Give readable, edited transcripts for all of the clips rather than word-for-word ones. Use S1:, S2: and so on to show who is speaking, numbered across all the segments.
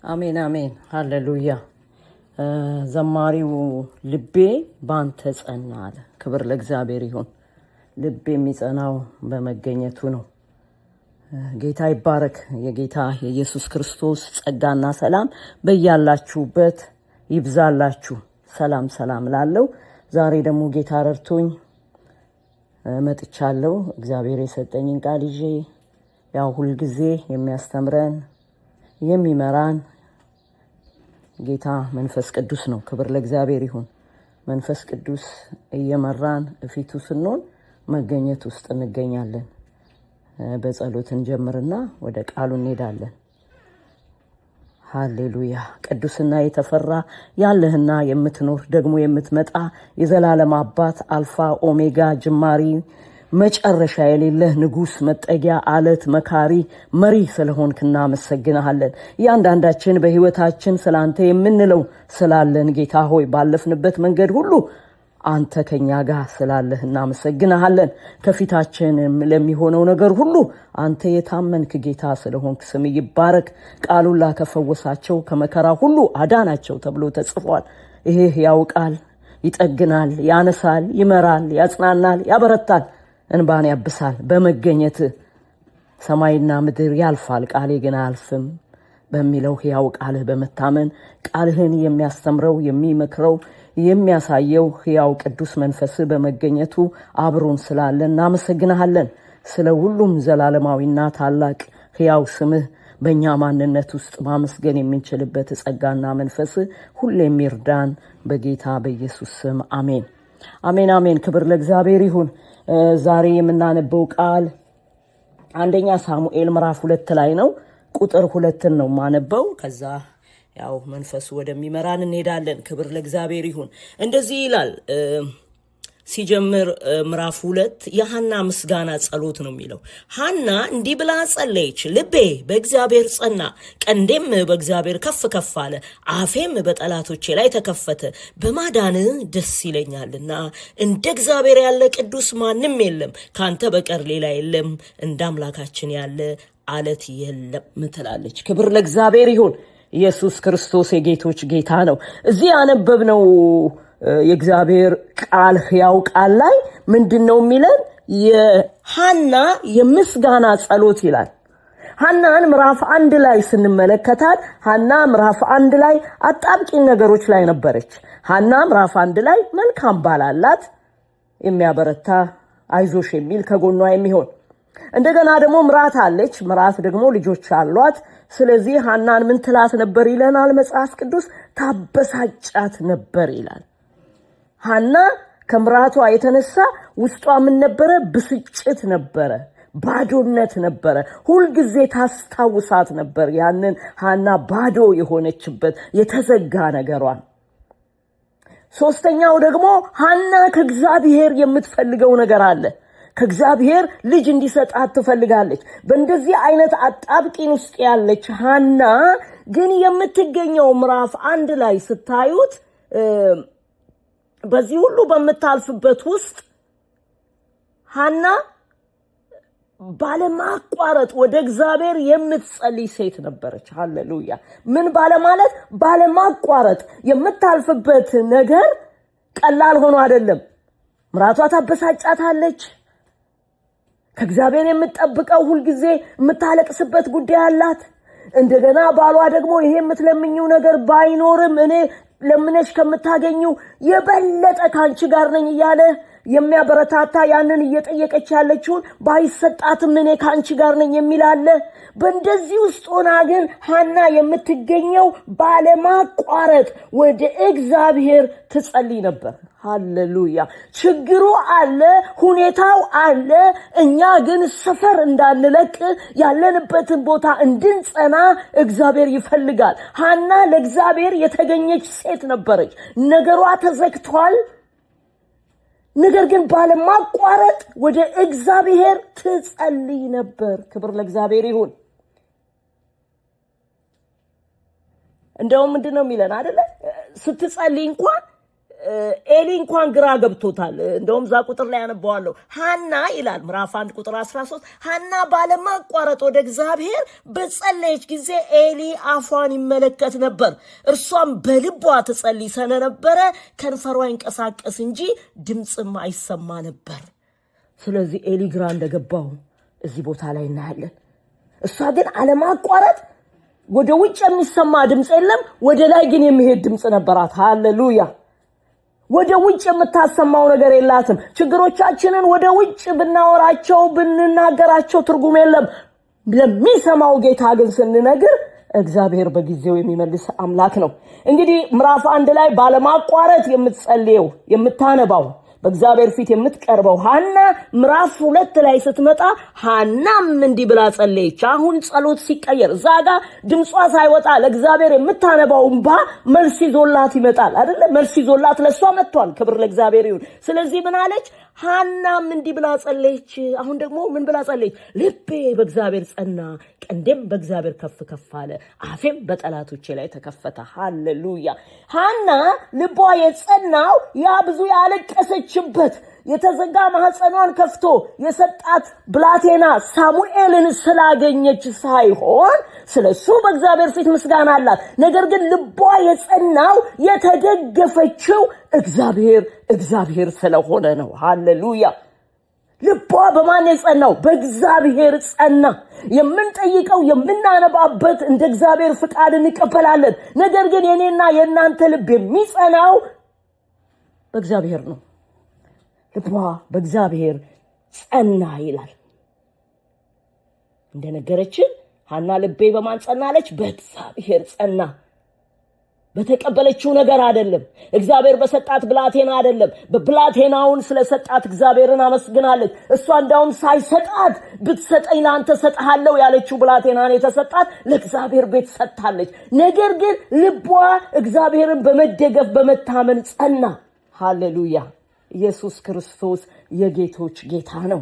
S1: አሜን አሜን ሃሌሉያ። ዘማሪው ልቤ ባንተ ጸና አለ። ክብር ለእግዚአብሔር ይሁን። ልብ የሚጸናው በመገኘቱ ነው። ጌታ ይባረክ። የጌታ የኢየሱስ ክርስቶስ ጸጋና ሰላም በእያላችሁበት ይብዛላችሁ። ሰላም ሰላም ላለው ዛሬ ደግሞ ጌታ ረድቶኝ መጥቻለሁ። እግዚአብሔር የሰጠኝን ቃል ይዤ ያው ሁልጊዜ የሚያስተምረን የሚመራን ጌታ መንፈስ ቅዱስ ነው። ክብር ለእግዚአብሔር ይሁን። መንፈስ ቅዱስ እየመራን እፊቱ ስንሆን መገኘት ውስጥ እንገኛለን። በጸሎት እንጀምርና ወደ ቃሉ እንሄዳለን። ሃሌሉያ። ቅዱስና የተፈራ ያለህና የምትኖር ደግሞ የምትመጣ የዘላለም አባት አልፋ ኦሜጋ ጅማሪ መጨረሻ የሌለህ ንጉስ መጠጊያ አለት መካሪ መሪ ስለሆንክ እናመሰግንሃለን። እያንዳንዳችን በህይወታችን ስላንተ የምንለው ስላለን ጌታ ሆይ ባለፍንበት መንገድ ሁሉ አንተ ከኛ ጋር ስላለህ እናመሰግንሃለን። ከፊታችን ለሚሆነው ነገር ሁሉ አንተ የታመንክ ጌታ ስለሆንክ ስም ይባረክ። ቃሉን ላከፈወሳቸው ከመከራ ሁሉ አዳናቸው ተብሎ ተጽፏል። ይሄ ያውቃል፣ ይጠግናል፣ ያነሳል፣ ይመራል፣ ያጽናናል፣ ያበረታል፣ እንባን ያብሳል። በመገኘት ሰማይና ምድር ያልፋል ቃሌ ግን አያልፍም በሚለው ሕያው ቃልህ በመታመን ቃልህን የሚያስተምረው የሚመክረው የሚያሳየው ሕያው ቅዱስ መንፈስ በመገኘቱ አብሮን ስላለ እናመሰግንሃለን። ስለ ሁሉም ዘላለማዊና ታላቅ ሕያው ስምህ በእኛ ማንነት ውስጥ ማመስገን የምንችልበት ጸጋና መንፈስ ሁሌም ይርዳን በጌታ በኢየሱስ ስም አሜን አሜን አሜን። ክብር ለእግዚአብሔር ይሁን። ዛሬ የምናነበው ቃል አንደኛ ሳሙኤል ምዕራፍ 2 ላይ ነው። ቁጥር 2 ነው ማነበው። ከዛ ያው መንፈሱ ወደሚመራን እንሄዳለን። ክብር ለእግዚአብሔር ይሁን። እንደዚህ ይላል ሲጀምር ምዕራፍ 2 የሐና ምስጋና ጸሎት ነው የሚለው። ሐና እንዲህ ብላ ጸለየች፣ ልቤ በእግዚአብሔር ጸና፣ ቀንዴም በእግዚአብሔር ከፍ ከፍ አለ፣ አፌም በጠላቶቼ ላይ ተከፈተ፣ በማዳን ደስ ይለኛልና እንደ እግዚአብሔር ያለ ቅዱስ ማንም የለም፣ ካንተ በቀር ሌላ የለም፣ እንደ አምላካችን ያለ አለት የለም ትላለች። ክብር ለእግዚአብሔር ይሁን። ኢየሱስ ክርስቶስ የጌቶች ጌታ ነው። እዚህ ያነበብነው የእግዚአብሔር ቃል ሕያው ቃል ላይ ምንድነው የሚለን? የሐና የምስጋና ጸሎት ይላል። ሐናን ምዕራፍ 1 ላይ ስንመለከታት ሐና ምዕራፍ 1 ላይ አጣብቂኝ ነገሮች ላይ ነበረች። ሐና ምዕራፍ 1 ላይ መልካም ባል አላት፣ የሚያበረታ አይዞሽ የሚል ከጎኗ የሚሆን። እንደገና ደግሞ ምራት አለች፣ ምራት ደግሞ ልጆች አሏት። ስለዚህ ሐናን ምን ትላት ነበር ይለናል መጽሐፍ ቅዱስ? ታበሳጫት ነበር ይላል። ሐና ከምራቷ የተነሳ ውስጧ ምን ነበረ? ብስጭት ነበረ፣ ባዶነት ነበረ። ሁልጊዜ ታስታውሳት ነበር ያንን ሐና ባዶ የሆነችበት የተዘጋ ነገሯን። ሶስተኛው ደግሞ ሐና ከእግዚአብሔር የምትፈልገው ነገር አለ። ከእግዚአብሔር ልጅ እንዲሰጣት ትፈልጋለች። በእንደዚህ አይነት አጣብቂኝ ውስጥ ያለች ሐና ግን የምትገኘው ምዕራፍ 1 ላይ ስታዩት በዚህ ሁሉ በመታልፍበት ውስጥ ሐና ባለማቋረጥ ወደ እግዚአብሔር የምትጸልይ ሴት ነበረች። ሃሌሉያ። ምን ባለማለት? ባለማቋረጥ የምታልፍበት ነገር ቀላል ሆኖ አይደለም። ምራቷ ታበሳጫታለች። ከእግዚአብሔር የምትጠብቀው ሁልጊዜ የምታለቅስበት ጉዳይ አላት። እንደገና ባሏ ደግሞ ይሄ የምትለምኝው ነገር ባይኖርም እኔ ለምነሽ ከምታገኙ የበለጠ ካንቺ ጋር ነኝ እያለ የሚያበረታታ ያንን እየጠየቀች ያለችውን ባይሰጣትም እኔ ካንቺ ጋር ነኝ የሚል አለ። በእንደዚህ ውስጥ ሆና ግን ሐና የምትገኘው ባለማቋረጥ ወደ እግዚአብሔር ትጸልይ ነበር። ሃሌሉያ። ችግሩ አለ፣ ሁኔታው አለ። እኛ ግን ሰፈር እንዳንለቅ ያለንበትን ቦታ እንድንጸና እግዚአብሔር ይፈልጋል። ሐና ለእግዚአብሔር የተገኘች ሴት ነበረች። ነገሯ ተዘግቷል። ነገር ግን ባለማቋረጥ ወደ እግዚአብሔር ትጸልይ ነበር። ክብር ለእግዚአብሔር ይሁን። እንደውም ምንድነው የሚለን አይደለ? ስትጸልይ እንኳን ኤሊ እንኳን ግራ ገብቶታል። እንደውም ዛ ቁጥር ላይ ያነባዋለሁ። ሐና ይላል ምዕራፍ 1 ቁጥር 13 ሐና ባለማቋረጥ ወደ እግዚአብሔር በጸለየች ጊዜ ኤሊ አፏን ይመለከት ነበር። እርሷም በልቧ ትጸልይ ስለነበረ ከንፈሯ ይንቀሳቀስ እንጂ ድምፅም አይሰማ ነበር። ስለዚህ ኤሊ ግራ እንደገባው እዚህ ቦታ ላይ እናያለን። እሷ ግን አለማቋረጥ ወደ ውጭ የሚሰማ ድምፅ የለም፣ ወደ ላይ ግን የሚሄድ ድምፅ ነበራት። ሃሌሉያ። ወደ ውጭ የምታሰማው ነገር የላትም። ችግሮቻችንን ወደ ውጭ ብናወራቸው ብንናገራቸው ትርጉም የለም። ለሚሰማው ጌታ ግን ስንነግር እግዚአብሔር በጊዜው የሚመልስ አምላክ ነው። እንግዲህ ምዕራፍ 1 ላይ ባለማቋረጥ የምትጸልየው የምታነባው በእግዚአብሔር ፊት የምትቀርበው ሐና ምዕራፍ 2 ላይ ስትመጣ ሐናም እንዲህ ብላ ጸለየች። አሁን ጸሎት ሲቀየር ዛጋ ድምጿ ሳይወጣ ለእግዚአብሔር የምታነባው እንባ መልስ ይዞላት ይመጣል አይደለ? መልስ ይዞላት ለሷ መጥቷል። ክብር ለእግዚአብሔር ይሁን። ስለዚህ ምን አለች? ሐናም እንዲህ ብላ ጸለየች። አሁን ደግሞ ምን ብላ ጸለየች? ልቤ በእግዚአብሔር ጸና፣ ቀንዴም በእግዚአብሔር ከፍ ከፍ አለ፣ አፌም በጠላቶቼ ላይ ተከፈተ። ሃሌሉያ። ሐና ልቧ የጸናው ያ ብዙ ያለቀሰችበት የተዘጋ ማህፀኗን ከፍቶ የሰጣት ብላቴና ሳሙኤልን ስላገኘች ሳይሆን ስለሱ በእግዚአብሔር ፊት ምስጋና አላት። ነገር ግን ልቧ የጸናው የተደገፈችው እግዚአብሔር ስለሆነ ነው። ሃሌሉያ። ልቧ በማን የጸናው? በእግዚአብሔር ጸና። የምንጠይቀው የምናነባበት እንደ እግዚአብሔር ፍቃድ እንቀበላለን። ነገር ግን የኔና የእናንተ ልብ የሚጸናው በእግዚአብሔር ነው። ልቧ በእግዚአብሔር ጸና ይላል። እንደነገረችን ሐና ልቤ በማን ጸናለች? በእግዚአብሔር ጸና። በተቀበለችው ነገር አይደለም። እግዚአብሔር በሰጣት ብላቴና አይደለም። በብላቴናውን ስለሰጣት እግዚአብሔርን አመስግናለች። እሷ እንዳውም ሳይሰጣት ብትሰጠኝ ለአንተ ሰጥሃለሁ ያለችው ብላቴናን የተሰጣት ለእግዚአብሔር ቤት ሰጥታለች። ነገር ግን ልቧ እግዚአብሔርን በመደገፍ በመታመን ጸና። ሃሌሉያ። ኢየሱስ ክርስቶስ የጌቶች ጌታ ነው።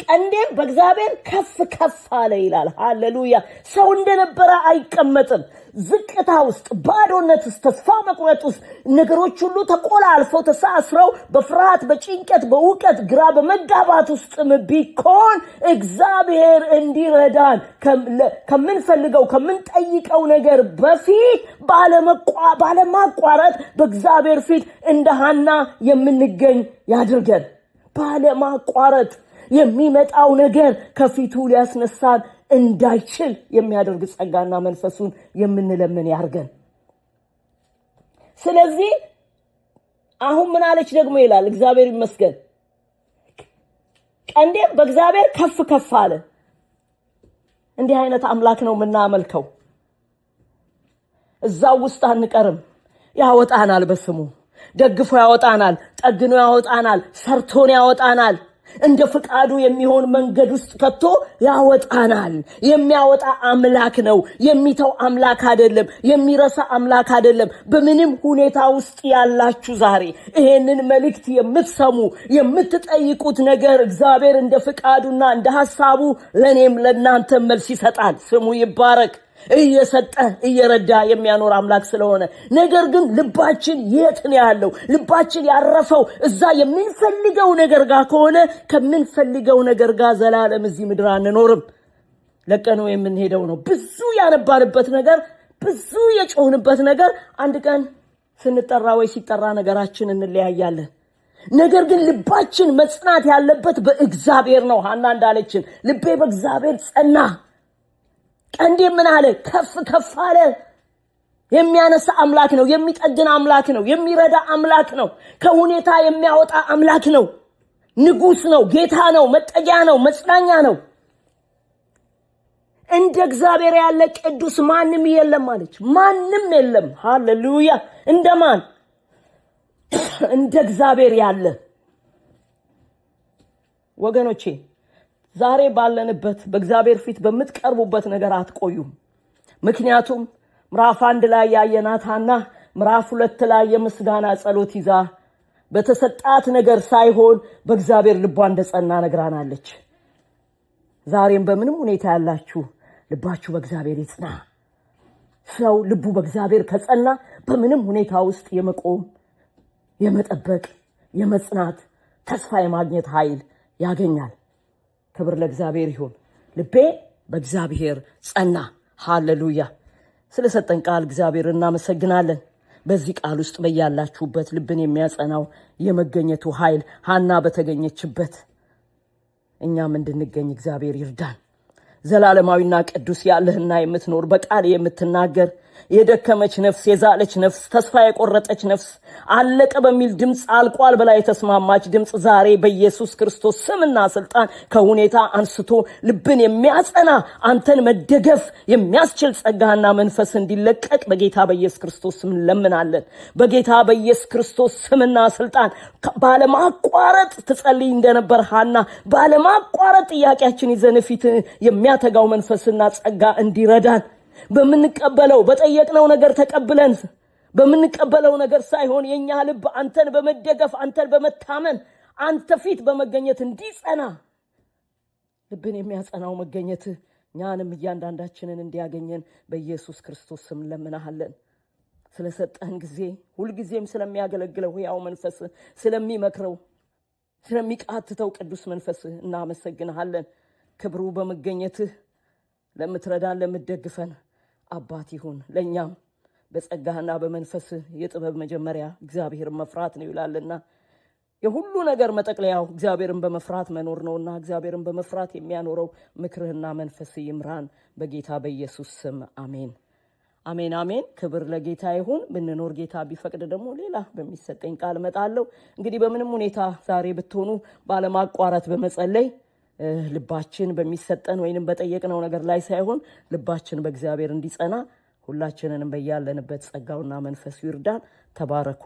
S1: ቀንዴም በእግዚአብሔር ከፍ ከፍ አለ ይላል። ሃሌሉያ። ሰው እንደነበረ አይቀመጥም። ዝቅታ ውስጥ፣ ባዶነት ውስጥ፣ ተስፋ መቁረጥ ውስጥ ነገሮች ሁሉ ተቆላልፈው ተሳስረው በፍርሃት በጭንቀት በውቀት ግራ በመጋባት ውስጥ ቢኮን እግዚአብሔር እንዲረዳን ከምንፈልገው ከምንጠይቀው ነገር በፊት ባለማቋረጥ በእግዚአብሔር ፊት እንደ ሐና የምንገኝ ያድርገን። ባለማቋረጥ የሚመጣው ነገር ከፊቱ ሊያስነሳን እንዳይችል የሚያደርግ ጸጋና መንፈሱን የምንለምን ያርገን። ስለዚህ አሁን ምን አለች ደግሞ ይላል? እግዚአብሔር ይመስገን ቀንዴም በእግዚአብሔር ከፍ ከፍ አለ። እንዲህ አይነት አምላክ ነው የምናመልከው። እዛው ውስጥ አንቀርም። ያወጣናል፣ በስሙ ደግፎ ያወጣናል፣ ጠግኖ ያወጣናል፣ ሰርቶን ያወጣናል። እንደ ፍቃዱ የሚሆን መንገድ ውስጥ ከቶ ያወጣናል። የሚያወጣ አምላክ ነው። የሚተው አምላክ አይደለም። የሚረሳ አምላክ አይደለም። በምንም ሁኔታ ውስጥ ያላችሁ ዛሬ ይሄንን መልእክት የምትሰሙ የምትጠይቁት ነገር እግዚአብሔር እንደ ፍቃዱና እንደ ሐሳቡ ለኔም ለናንተ መልስ ይሰጣል። ስሙ ይባረክ። እየሰጠ እየረዳ የሚያኖር አምላክ ስለሆነ። ነገር ግን ልባችን የት ነው ያለው? ልባችን ያረፈው እዛ የምንፈልገው ነገር ጋር ከሆነ ከምንፈልገው ነገር ጋር ዘላለም እዚህ ምድር አንኖርም። ለቀነው የምንሄደው ነው። ብዙ ያነባንበት ነገር፣ ብዙ የጮህንበት ነገር አንድ ቀን ስንጠራ ወይ ሲጠራ ነገራችን እንለያያለን። ነገር ግን ልባችን መጽናት ያለበት በእግዚአብሔር ነው። ሐና እንዳለችን ልቤ በእግዚአብሔር ጸና፣ ቀንዴ ምን አለ? ከፍ ከፍ አለ። የሚያነሳ አምላክ ነው። የሚጠግን አምላክ ነው። የሚረዳ አምላክ ነው። ከሁኔታ የሚያወጣ አምላክ ነው። ንጉስ ነው። ጌታ ነው። መጠጊያ ነው። መጽናኛ ነው። እንደ እግዚአብሔር ያለ ቅዱስ ማንም የለም አለች። ማንም የለም። ሃሌሉያ። እንደማን? እንደ እግዚአብሔር ያለ። ወገኖቼ ዛሬ ባለንበት በእግዚአብሔር ፊት በምትቀርቡበት ነገር አትቆዩም። ምክንያቱም ምዕራፍ 1 ላይ ያየናት ሐና ምዕራፍ 2 ላይ የምስጋና ጸሎት ይዛ በተሰጣት ነገር ሳይሆን በእግዚአብሔር ልቧ እንደጸና ነግራናለች። ዛሬም በምንም ሁኔታ ያላችሁ ልባችሁ በእግዚአብሔር ይጽና። ሰው ልቡ በእግዚአብሔር ከጸና በምንም ሁኔታ ውስጥ የመቆም የመጠበቅ የመጽናት ተስፋ የማግኘት ኃይል ያገኛል። ክብር ለእግዚአብሔር ይሁን። ልቤ በእግዚአብሔር ጸና። ሃሌሉያ። ስለሰጠን ቃል እግዚአብሔር እናመሰግናለን። በዚህ ቃል ውስጥ በያላችሁበት ልብን የሚያጸናው የመገኘቱ ኃይል ሐና በተገኘችበት እኛም እንድንገኝ እግዚአብሔር ይርዳን። ዘላለማዊና ቅዱስ ያለህና የምትኖር በቃል የምትናገር የደከመች ነፍስ፣ የዛለች ነፍስ፣ ተስፋ የቆረጠች ነፍስ፣ አለቀ በሚል ድምፅ አልቋል ብላ የተስማማች ድምፅ ዛሬ በኢየሱስ ክርስቶስ ስምና ስልጣን ከሁኔታ አንስቶ ልብን የሚያጸና አንተን መደገፍ የሚያስችል ጸጋና መንፈስ እንዲለቀቅ በጌታ በኢየሱስ ክርስቶስ ስም እንለምናለን። በጌታ በኢየሱስ ክርስቶስ ስምና ስልጣን ባለማቋረጥ ትጸልይ እንደነበር ሐና ባለማቋረጥ ጥያቄያችን ይዘን ፊት የሚያተጋው መንፈስና ጸጋ እንዲረዳን በምንቀበለው በጠየቅነው ነገር ተቀብለን በምንቀበለው ነገር ሳይሆን የኛ ልብ አንተን በመደገፍ አንተን በመታመን አንተ ፊት በመገኘት እንዲጸና ልብን የሚያጸናው መገኘት እኛንም እያንዳንዳችንን እንዲያገኘን በኢየሱስ ክርስቶስ ስም እንለምናለን። ስለሰጠን ጊዜ ሁልጊዜም ስለሚያገለግለው ሕያው መንፈስ ስለሚመክረው ስለሚቃትተው ቅዱስ መንፈስ እናመሰግንሃለን። ክብሩ በመገኘትህ ለምትረዳን ለምትደግፈን አባት ይሁን። ለኛም በጸጋህና በመንፈስህ የጥበብ መጀመሪያ እግዚአብሔርን መፍራት ነው ይላልና የሁሉ ነገር መጠቅለያው እግዚአብሔርን በመፍራት መኖር ነውና እግዚአብሔርን በመፍራት የሚያኖረው ምክርህና መንፈስ ይምራን በጌታ በኢየሱስ ስም አሜን። አሜን አሜን። ክብር ለጌታ ይሁን። ብንኖር ጌታ ቢፈቅድ ደግሞ ሌላ በሚሰጠኝ ቃል እመጣለሁ። እንግዲህ በምንም ሁኔታ ዛሬ ብትሆኑ ባለማቋረጥ በመጸለይ ልባችን በሚሰጠን ወይንም በጠየቅነው ነገር ላይ ሳይሆን ልባችን በእግዚአብሔር እንዲጸና ሁላችንንም በያለንበት ጸጋውና መንፈሱ ይርዳን። ተባረኩ።